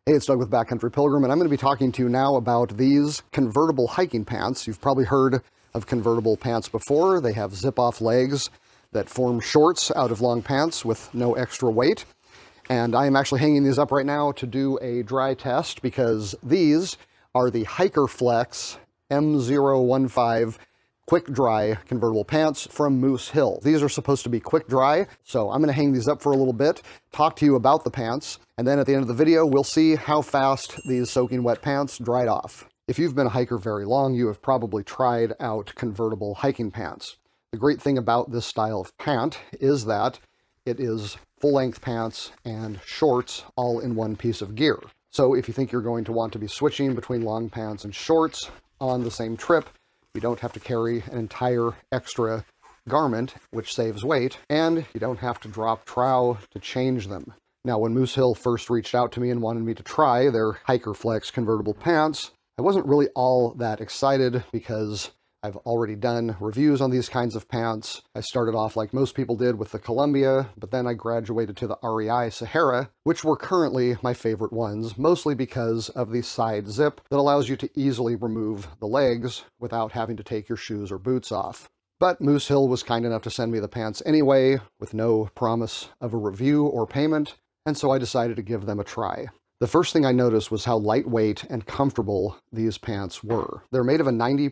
Hey, it's Doug with Backcountry Pilgrim, and I'm going to be talking to you now about these convertible hiking pants. You've probably heard of convertible pants before. They have zip-off legs that form shorts out of long pants with no extra weight. And I am actually hanging these up right now to do a dry test because these are the HikferFlex M015 quick dry convertible pants from Moosehill. These are supposed to be quick dry, so I'm going to hang these up for a little bit, talk to you about the pants, and then at the end of the video, we'll see how fast these soaking wet pants dried off. If you've been a hiker very long, you have probably tried out convertible hiking pants. The great thing about this style of pant is that it is full-length pants and shorts all in one piece of gear. So if you think you're going to want to be switching between long pants and shorts on the same trip, you don't have to carry an entire extra garment, which saves weight, and you don't have to drop trow to change them. Now, when Moosehill first reached out to me and wanted me to try their HikferFlex convertible pants, I wasn't really all that excited because I've already done reviews on these kinds of pants. I started off like most people did with the Columbia, but then I graduated to the REI Sahara, which were currently my favorite ones, mostly because of the side zip that allows you to easily remove the legs without having to take your shoes or boots off. But Moosehill was kind enough to send me the pants anyway, with no promise of a review or payment, and so I decided to give them a try. The first thing I noticed was how lightweight and comfortable these pants were. They're made of a 90%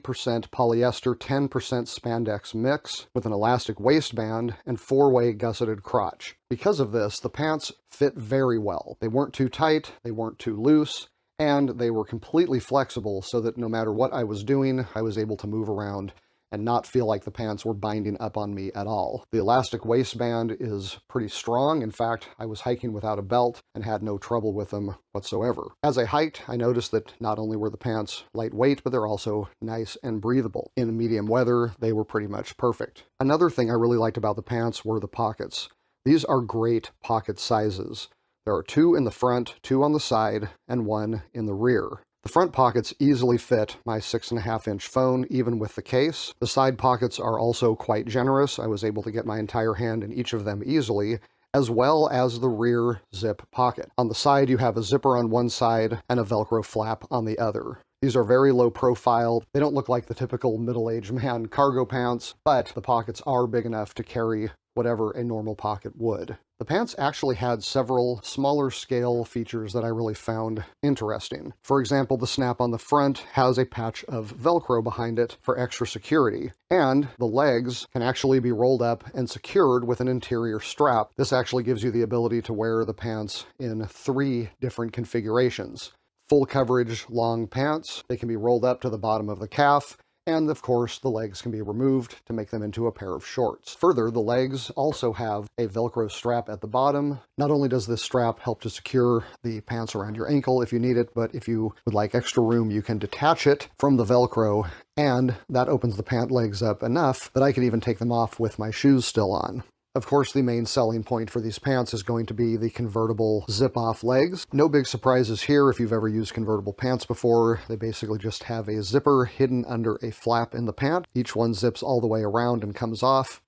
polyester, 10% spandex mix with an elastic waistband and 4-way gusseted crotch. Because of this, the pants fit very well. They weren't too tight, they weren't too loose, and they were completely flexible so that no matter what I was doing, I was able to move around and not feel like the pants were binding up on me at all. The elastic waistband is pretty strong. In fact, I was hiking without a belt and had no trouble with them whatsoever. As I hiked, I noticed that not only were the pants lightweight, but they're also nice and breathable. In medium weather, they were pretty much perfect. Another thing I really liked about the pants were the pockets. These are great pocket sizes. There are 2 in the front, 2 on the side, and 1 in the rear. The front pockets easily fit my 6.5-inch phone, even with the case. The side pockets are also quite generous. I was able to get my entire hand in each of them easily, as well as the rear zip pocket. On the side, you have a zipper on one side and a Velcro flap on the other. These are very low profile. They don't look like the typical middle-aged man cargo pants, but the pockets are big enough to carry whatever a normal pocket would. The pants actually had several smaller scale features that I really found interesting. For example, the snap on the front has a patch of Velcro behind it for extra security, and the legs can actually be rolled up and secured with an interior strap. This actually gives you the ability to wear the pants in 3 different configurations. Full coverage long pants, they can be rolled up to the bottom of the calf, and of course the legs can be removed to make them into a pair of shorts. Further, the legs also have a Velcro strap at the bottom. Not only does this strap help to secure the pants around your ankle if you need it, but if you would like extra room, you can detach it from the Velcro, and that opens the pant legs up enough that I can even take them off with my shoes still on. Of course, the main selling point for these pants is going to be the convertible zip-off legs. No big surprises here if you've ever used convertible pants before. They basically just have a zipper hidden under a flap in the pant. Each one zips all the way around and comes off.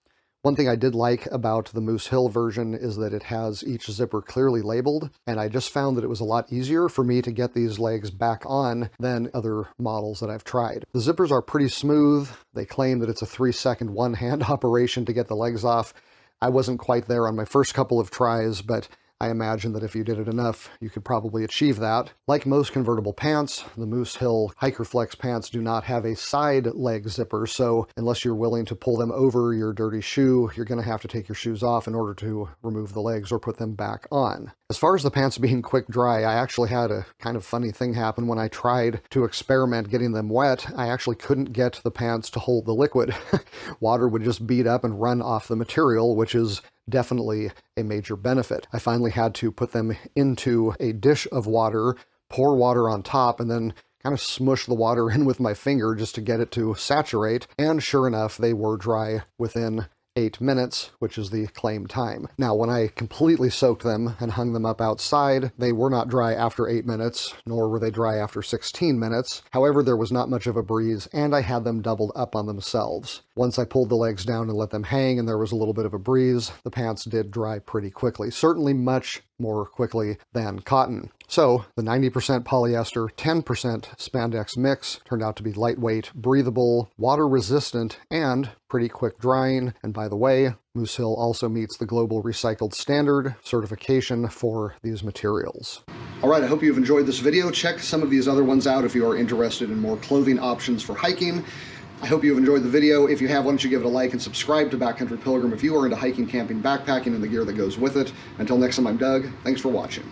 One thing I did like about the Moosehill version is that it has each zipper clearly labeled, and I just found that it was a lot easier for me to get these legs back on than other models that I've tried. The zippers are pretty smooth. They claim that it's a 3-second one-hand operation to get the legs off. I wasn't quite there on my first couple of tries, but I imagine that if you did it enough, you could probably achieve that. Like most convertible pants, the Moosehill HikferFlex pants do not have a side leg zipper, so unless you're willing to pull them over your dirty shoe, you're going to have to take your shoes off in order to remove the legs or put them back on. As far as the pants being quick dry, I actually had a kind of funny thing happen when I tried to experiment getting them wet. I actually couldn't get the pants to hold the liquid. Water would just bead up and run off the material, which is definitely a major benefit. I finally had to put them into a dish of water, pour water on top, and then kind of smush the water in with my finger just to get it to saturate, and sure enough, they were dry within 8 minutes, which is the claimed time. Now, when I completely soaked them and hung them up outside, they were not dry after 8 minutes, nor were they dry after 16 minutes. However, there was not much of a breeze, and I had them doubled up on themselves. Once I pulled the legs down and let them hang, and there was a little bit of a breeze, the pants did dry pretty quickly. Certainly much more quickly than cotton. So the 90% polyester, 10% spandex mix turned out to be lightweight, breathable, water-resistant, and pretty quick drying. And by the way, Moosehill also meets the Global Recycled Standard certification for these materials. All right, I hope you've enjoyed this video. Check some of these other ones out if you are interested in more clothing options for hiking. I hope you've enjoyed the video. If you have, why don't you give it a like and subscribe to Backcountry Pilgrim if you are into hiking, camping, backpacking, and the gear that goes with it. Until next time, I'm Doug. Thanks for watching.